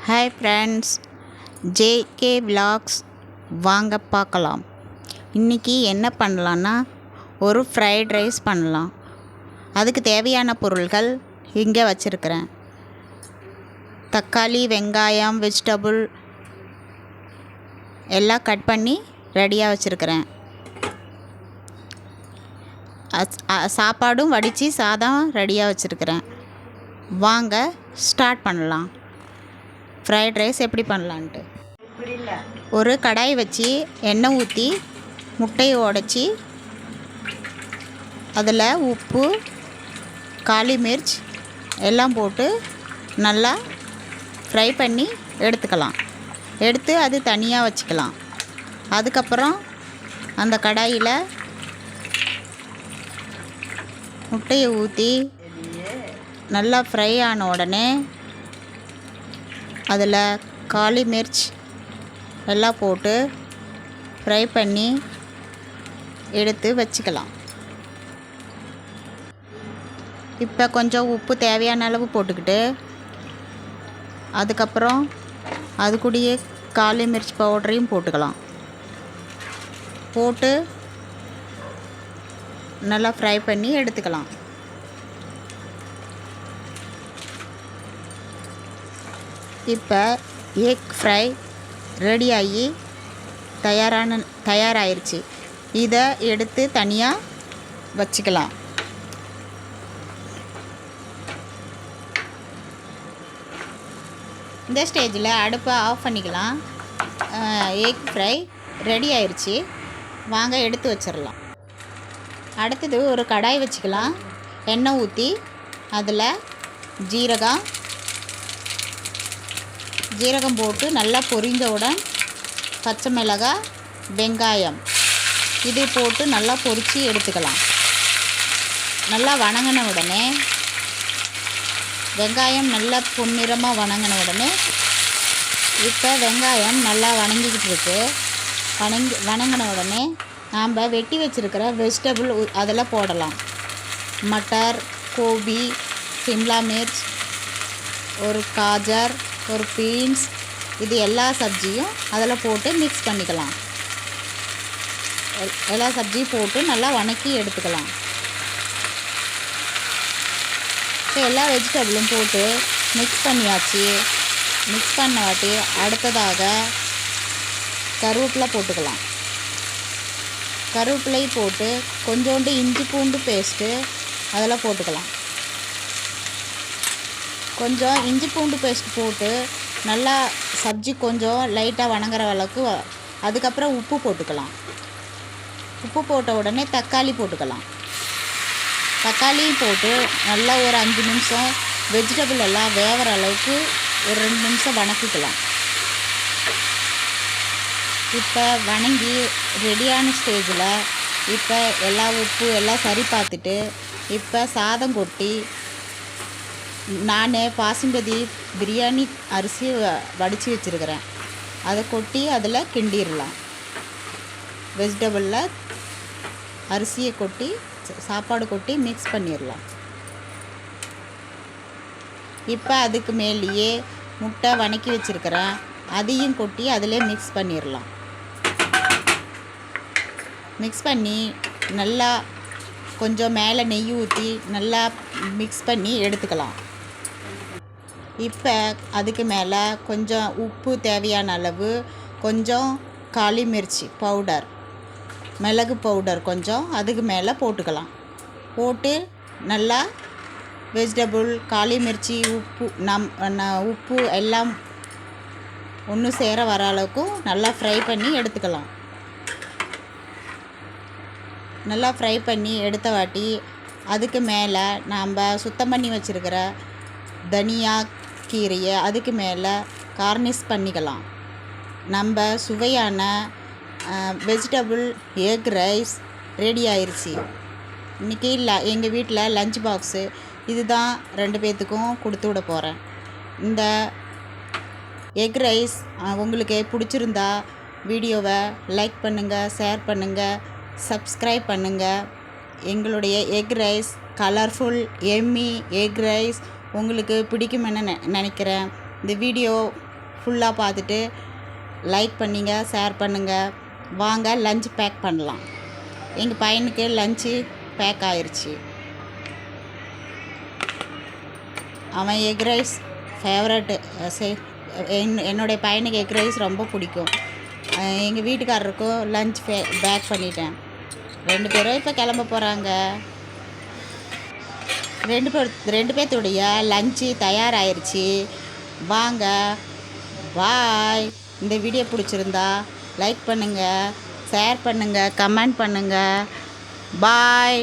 Hi friends, JK vlogs வாங்க பார்க்கலாம். இன்றைக்கி என்ன பண்ணலான்னா ஒரு ஃப்ரைட் ரைஸ் பண்ணலாம். அதுக்கு தேவையான பொருள்கள் இங்கே வச்சுருக்கிறேன். தக்காளி, வெங்காயம், வெஜிடபிள் எல்லாம் கட் பண்ணி ரெடியாக வச்சுருக்கிறேன். சாப்பாடும் வடித்து சாதம் ரெடியாக வச்சுருக்கிறேன். வாங்க ஸ்டார்ட் பண்ணலாம். ஃப்ரைட் ரைஸ் எப்படி பண்ணலான்ட்டு ஒரு கடாய் வச்சு எண்ணெய் ஊற்றி முட்டையை உடச்சி அதில் உப்பு, காளி மிர்ச் எல்லாம் போட்டு நல்லா ஃப்ரை பண்ணி எடுத்துக்கலாம். எடுத்து அது தனியாக வச்சுக்கலாம். அதுக்கப்புறம் அந்த கடாயில் முட்டையை ஊற்றி நல்லா ஃப்ரை ஆன உடனே அதில் காளி மிர்ச் எல்லாம் போட்டு ஃப்ரை பண்ணி எடுத்து வச்சுக்கலாம். இப்போ கொஞ்சம் உப்பு தேவையான அளவு போட்டுக்கிட்டு அதுக்கப்புறம் அது கூடயே காளி மிர்ச் பவுடரையும் போட்டுக்கலாம். போட்டு நல்லா ஃப்ரை பண்ணி எடுத்துக்கலாம். இப்போ எக் ஃப்ரை ரெடியாகி தயாராகிருச்சு. இதை எடுத்து தனியாக வச்சுக்கலாம். இந்த ஸ்டேஜில் அடுப்பை ஆஃப் பண்ணிக்கலாம். எக் ஃப்ரை ரெடி ஆயிடுச்சு. வாங்க எடுத்து வச்சிடலாம். அடுத்தது ஒரு கடாய் வச்சுக்கலாம். எண்ணெய் ஊற்றி அதில் ஜீரகம் போட்டு நல்லா பொரிஞ்சவுடன் பச்சை மிளகாய், வெங்காயம் இது போட்டு நல்லா பொரித்து எடுத்துக்கலாம். நல்லா வணங்கின உடனே வெங்காயம் நல்லா பொன்னிறமாக வணங்கின உடனே இப்போ வெங்காயம் நல்லா வணங்கிக்கிட்டு இருக்கு. வணங்கின உடனே நாம் வெட்டி வச்சுருக்கிற வெஜிடபிள் அதில் போடலாம். மட்டர், கோபி, சிம்லா மிர்ச், ஒரு காஜர், ஒரு பீன்ஸ், இது எல்லா சப்ஜியும் அதில் போட்டு மிக்ஸ் பண்ணிக்கலாம். எல்லா சப்ஜியும் போட்டு நல்லா வணக்கி எடுத்துக்கலாம். இப்போ எல்லா வெஜிடபிளும் போட்டு மிக்ஸ் பண்ணியாச்சு. மிக்ஸ் பண்ண வாட்டி அடுத்ததாக கருவேப்பிலை போட்டுக்கலாம். கருவேப்பிலை போட்டு கொஞ்சோண்டு இஞ்சி பூண்டு பேஸ்ட்டு அதில் போட்டுக்கலாம். கொஞ்சம் இஞ்சி பூண்டு பேஸ்ட் போட்டு நல்லா சப்ஜி கொஞ்சம் லைட்டாக வணங்குற அளவுக்கு அதுக்கப்புறம் உப்பு போட்டுக்கலாம். உப்பு போட்ட உடனே தக்காளி போட்டுக்கலாம். தக்காளியும் போட்டு நல்லா ஒரு 5 நிமிஷம் வெஜிடபிள் எல்லாம் வேகிற அளவுக்கு ஒரு 2 நிமிஷம் வணக்கிக்கலாம். இப்போ வணங்கி ரெடியான ஸ்டேஜில் இப்போ எல்லா உப்பு எல்லாம் சரி பார்த்துட்டு இப்போ சாதம் கொட்டி, நான் பாசுமதி பிரியாணி அரிசி வடித்து வச்சுருக்கிறேன். அதை கொட்டி அதில் கிண்டிடலாம். வெஜிடபிளில் அரிசியை கொட்டி சாப்பாடு கொட்டி மிக்ஸ் பண்ணிடலாம். இப்போ அதுக்கு மேலேயே முட்டை வணக்கி வச்சுருக்கிறேன், அதையும் கொட்டி அதில் மிக்ஸ் பண்ணிடலாம். மிக்ஸ் பண்ணி நல்லா கொஞ்சம் மேலே நெய் ஊற்றி நல்லா மிக்ஸ் பண்ணி எடுத்துக்கலாம். இப்போ அதுக்கு மேலே கொஞ்சம் உப்பு தேவையான அளவு, கொஞ்சம் காளி மிர்ச்சி பவுடர், மிளகு பவுடர் கொஞ்சம் அதுக்கு மேலே போட்டுக்கலாம். போட்டு நல்லா வெஜிடபிள், காளி மிர்ச்சி, உப்பு எல்லாம் ஒன்று சேர வர அளவுக்கும் நல்லா ஃப்ரை பண்ணி எடுத்துக்கலாம். நல்லா ஃப்ரை பண்ணி எடுத்த வாட்டி அதுக்கு மேலே நாம் சுத்தம் பண்ணி வச்சுருக்கிற தனியா கீரையை அதுக்கு மேலே கார்னிஷ் பண்ணிக்கலாம். நம்ம சுவையான வெஜிடபிள் எக் ரைஸ் ரெடி ஆயிடுச்சு. இன்றைக்கி எங்கள் வீட்டில் லஞ்ச் பாக்ஸு இதுதான் 2 பேர்த்துக்கும் கொடுத்து விட போகிறேன். இந்த எக் ரைஸ் உங்களுக்கு பிடிச்சிருந்தா வீடியோவை லைக் பண்ணுங்கள், ஷேர் பண்ணுங்கள், சப்ஸ்கிரைப் பண்ணுங்கள். எங்களுடைய egg rice colourful yummy egg rice உங்களுக்கு பிடிக்குமென்னு நினைக்கிறேன். இந்த வீடியோ ஃபுல்லாக பார்த்துட்டு லைக் பண்ணிங்க, ஷேர் பண்ணுங்கள். வாங்க லஞ்ச் பேக் பண்ணலாம். எங்கள் பையனுக்கு லஞ்சு பேக் ஆயிடுச்சு. அவன் எக் ரைஸ் ஃபேவரட்டு. என்னுடைய பையனுக்கு எக் ரைஸ் ரொம்ப பிடிக்கும். எங்கள் வீட்டுக்காரருக்கும் லஞ்ச் பேக் பண்ணிட்டேன். 2 பேரும் இப்போ கிளம்ப போகிறாங்க. 2 பேர்த்துடைய லஞ்சு தயாராகிருச்சு. வாங்க, பாய். இந்த வீடியோ பிடிச்சிருந்தா லைக் பண்ணுங்கள், ஷேர் பண்ணுங்கள், கமெண்ட் பண்ணுங்கள். பாய்.